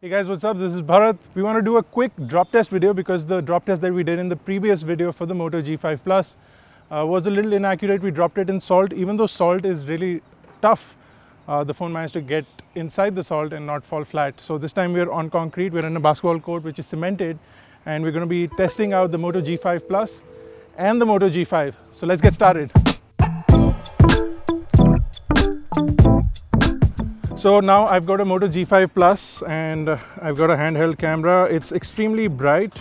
Hey guys, what's up? This is Bharat. We want to do a quick drop test video because the drop test that we did in the previous video for the Moto G5 Plus was a little inaccurate. We dropped it in salt. Even though salt is really tough, the phone managed to get inside the salt and not fall flat. So this time we're on concrete. We're in a basketball court which is cemented, and we're going to be testing out the Moto G5 Plus and the Moto G5. So let's get started. So now I've got a Moto G5 Plus and I've got a handheld camera. It's extremely bright.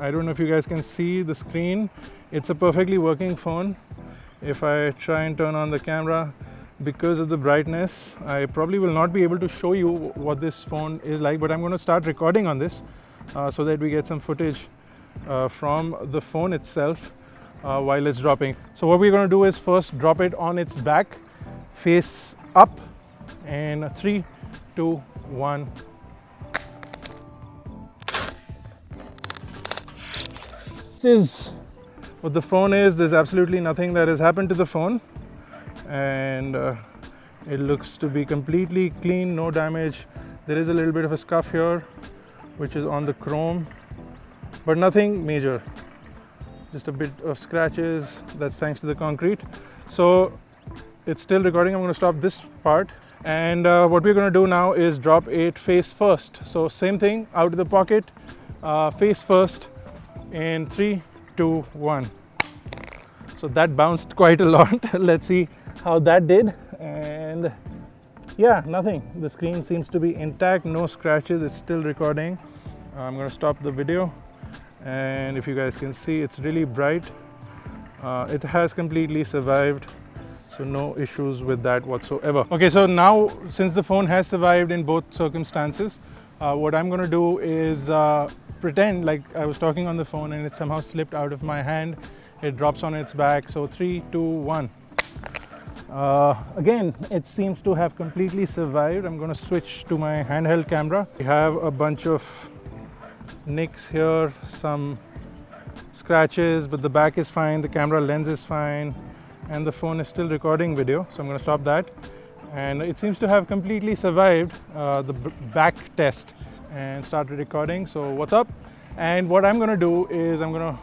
I don't know if you guys can see the screen. It's a perfectly working phone. If I try and turn on the camera, because of the brightness, I probably will not be able to show you what this phone is like, but I'm going to start recording on this so that we get some footage from the phone itself while it's dropping. So what we're going to do is first drop it on its back, face up, and 3, 2, 1. This is what the phone is. There's absolutely nothing that has happened to the phone, and it looks to be completely clean, no damage. There is a little bit of a scuff here which is on the chrome, but nothing major, just a bit of scratches. That's thanks to the concrete. So it's still recording. I'm going to stop this part. And what we're going to do now is drop it face first. So same thing, out of the pocket, face first, in 3, 2, 1. So that bounced quite a lot. Let's see how that did. And yeah, nothing. The screen seems to be intact, no scratches. It's still recording. I'm going to stop the video, and if you guys can see, it's really bright. It has completely survived. So no issues with that whatsoever. Okay, so now since the phone has survived in both circumstances, what I'm going to do is pretend like I was talking on the phone and it somehow slipped out of my hand. It drops on its back. So 3, 2, 1. Again, it seems to have completely survived. I'm going to switch to my handheld camera. We have a bunch of nicks here, some scratches, but the back is fine, the camera lens is fine, and the phone is still recording video. So I'm going to stop that, and it seems to have completely survived the back test and started recording. So what's up? And what I'm going to do is I'm going to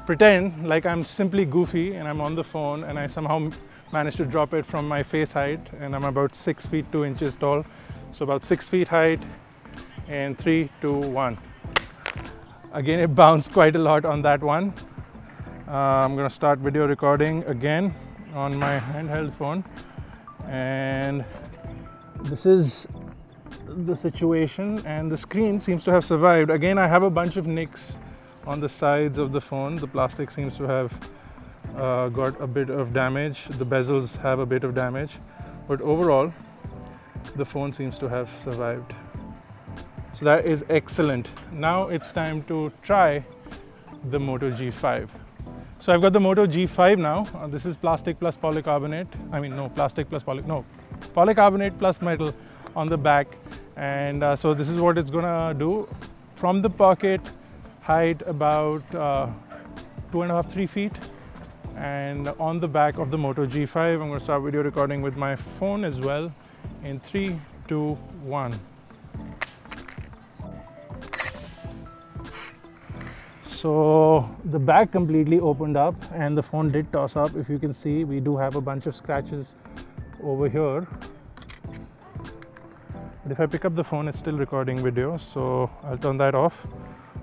pretend like I'm simply goofy and I'm on the phone, and I somehow managed to drop it from my face height, and I'm about 6 feet 2 inches tall, so about 6 feet height. And 3, 2, 1. Again, it bounced quite a lot on that one. I'm going to start video recording again on my handheld phone, and this is the situation, and the screen seems to have survived. Again, I have a bunch of nicks on the sides of the phone. The plastic seems to have got a bit of damage. The bezels have a bit of damage, but overall the phone seems to have survived. So that is excellent. Now it's time to try the Moto G5. So I've got the Moto G5 now. This is plastic plus polycarbonate. Polycarbonate plus metal on the back. And so this is what it's gonna do. From the pocket, height about 2.5, 3 feet. And on the back of the Moto G5, I'm gonna start video recording with my phone as well in 3, 2, 1. So the back completely opened up and the phone did toss up. If you can see, we do have a bunch of scratches over here. But if I pick up the phone, it's still recording video, so I'll turn that off.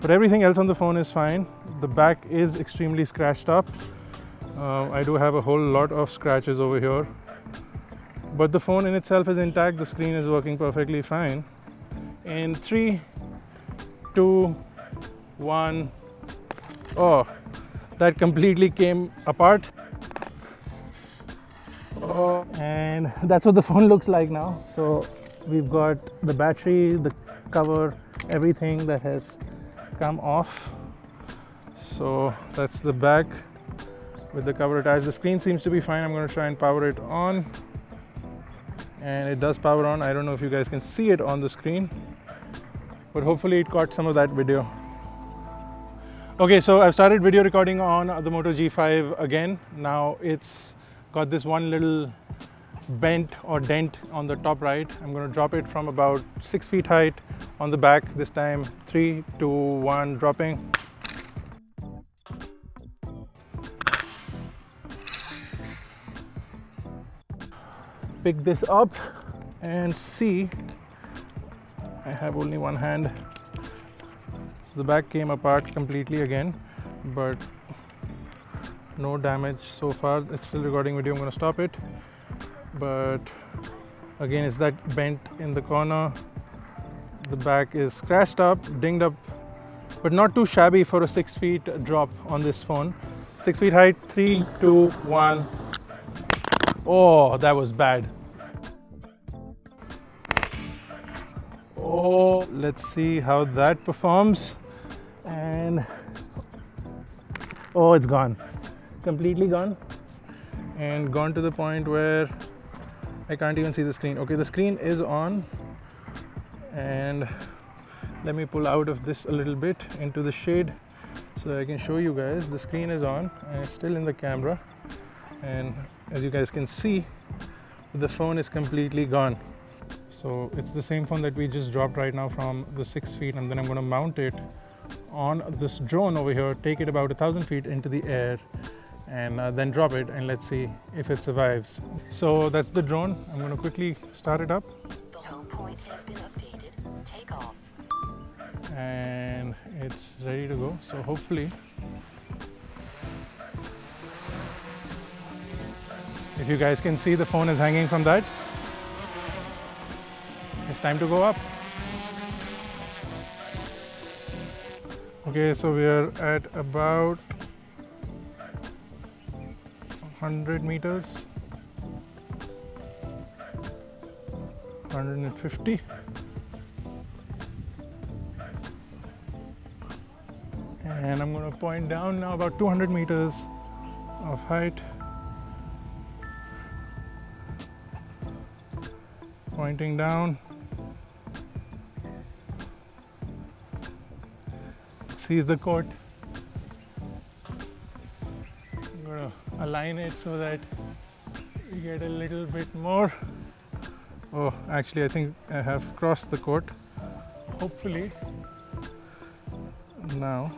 But everything else on the phone is fine. The back is extremely scratched up. I do have a whole lot of scratches over here. But the phone in itself is intact. The screen is working perfectly fine. In 3, 2, 1. Oh, that completely came apart. Oh, and that's what the phone looks like now. So we've got the battery, the cover, everything that has come off. So that's the back with the cover attached. The screen seems to be fine. I'm going to try and power it on, and it does power on. I don't know if you guys can see it on the screen, but hopefully it caught some of that video. Okay, so I've started video recording on the Moto G5 again. Now it's got this one little bent or dent on the top right. I'm going to drop it from about 6 feet height on the back. This time 3, 2, 1, dropping. Pick this up and see, I have only one hand, so the back came apart completely again, but no damage so far. It's still recording video. I'm going to stop it, but again it's that bent in the corner. The back is scratched up, dinged up, but not too shabby for a 6 feet drop on this phone. 6 feet height, 3, 2, 1. Oh, that was bad. Oh, let's see how that performs. And oh, it's gone, completely gone, and gone to the point where I can't even see the screen. Okay, the screen is on, and let me pull out of this a little bit into the shade so that I can show you guys. The screen is on and it's still in the camera, and as you guys can see, the phone is completely gone. So it's the same phone that we just dropped right now from the 6 feet, and then I'm going to mount it on this drone over here, take it about 1,000 feet into the air, and then drop it, and let's see if it survives. So that's the drone. I'm going to quickly start it up. The home point has been updated. Take off. And it's ready to go. So hopefully, if you guys can see, the phone is hanging from that. It's time to go up. Okay, so we are at about 100 meters, 150. And I'm going to point down now, about 200 meters of height. Pointing down. Sees the coat. I'm going to align it so that we get a little bit more. Oh, actually I think I have crossed the coat. Hopefully now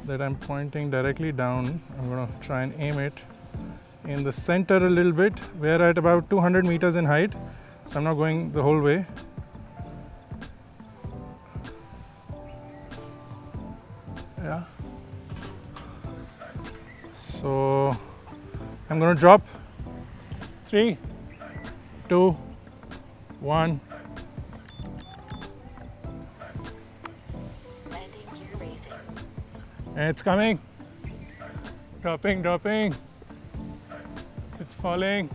that I'm pointing directly down, I'm going to try and aim it in the center a little bit. We're at about 200 meters in height, so I'm not going the whole way. Yeah. So I'm going to drop. 3, 2, 1. Landing gear raising. And it's coming. Dropping, dropping. It's falling.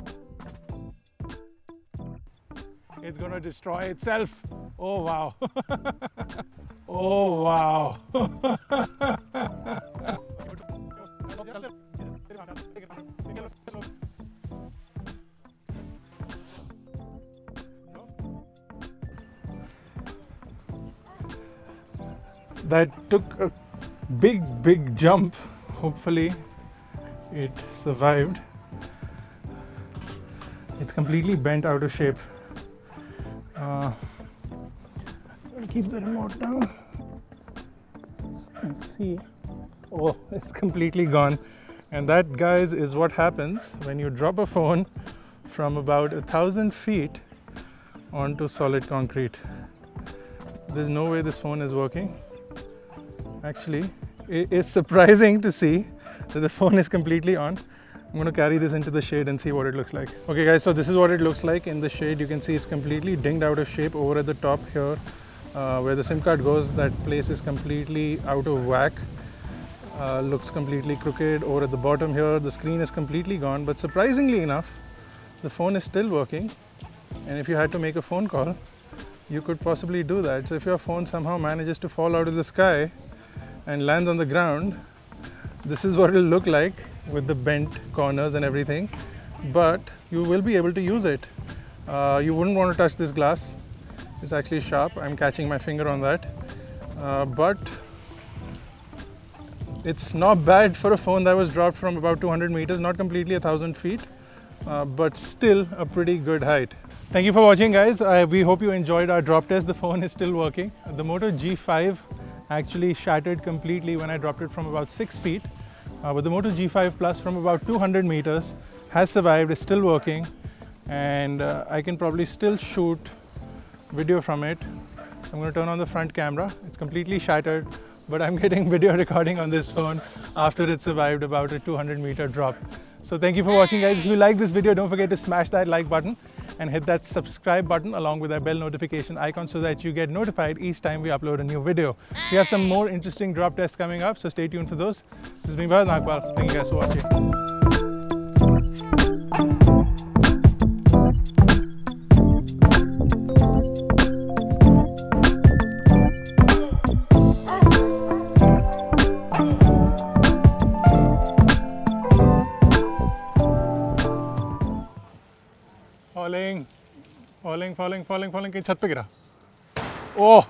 It's going to destroy itself. Oh wow. Oh wow. That took a big jump. Hopefully it survived. It's completely bent out of shape. Keep the remote down. Let's see. Oh, it's completely gone. And that, guys, is what happens when you drop a phone from about 1,000 feet onto solid concrete. There's no way this phone is working. Actually, it is surprising to see that the phone is completely on. I'm going to carry this into the shade and see what it looks like. Okay guys, so this is what it looks like in the shade. You can see it's completely dinged out of shape over at the top here. Where the SIM card goes, that place is completely out of whack. Looks completely crooked. Over at the bottom here, the screen is completely gone, but surprisingly enough, the phone is still working. And if you had to make a phone call, you could possibly do that. So if your phone somehow manages to fall out of the sky and lands on the ground, this is what it'll look like with the bent corners and everything, but you will be able to use it. You wouldn't want to touch this glass. It's actually sharp. I'm catching my finger on that, but it's not bad for a phone that was dropped from about 200 meters, not completely 1,000 feet. but still a pretty good height. Thank you for watching, guys. We hope you enjoyed our drop test. The phone is still working. The Moto G5 actually shattered completely when I dropped it from about 6 feet. But the Moto G5 Plus from about 200 meters has survived, is still working, and I can probably still shoot video from it. So I'm going to turn on the front camera. It's completely shattered, but I'm getting video recording on this phone after it survived about a 200-meter drop. So thank you for watching, guys. If you like this video, don't forget to smash that like button and hit that subscribe button along with that bell notification icon so that you get notified each time we upload a new video. We have some more interesting drop tests coming up, so stay tuned for those. This has been Bharat. Thank you guys for watching. falling कहीं छत पे गिरा। ओह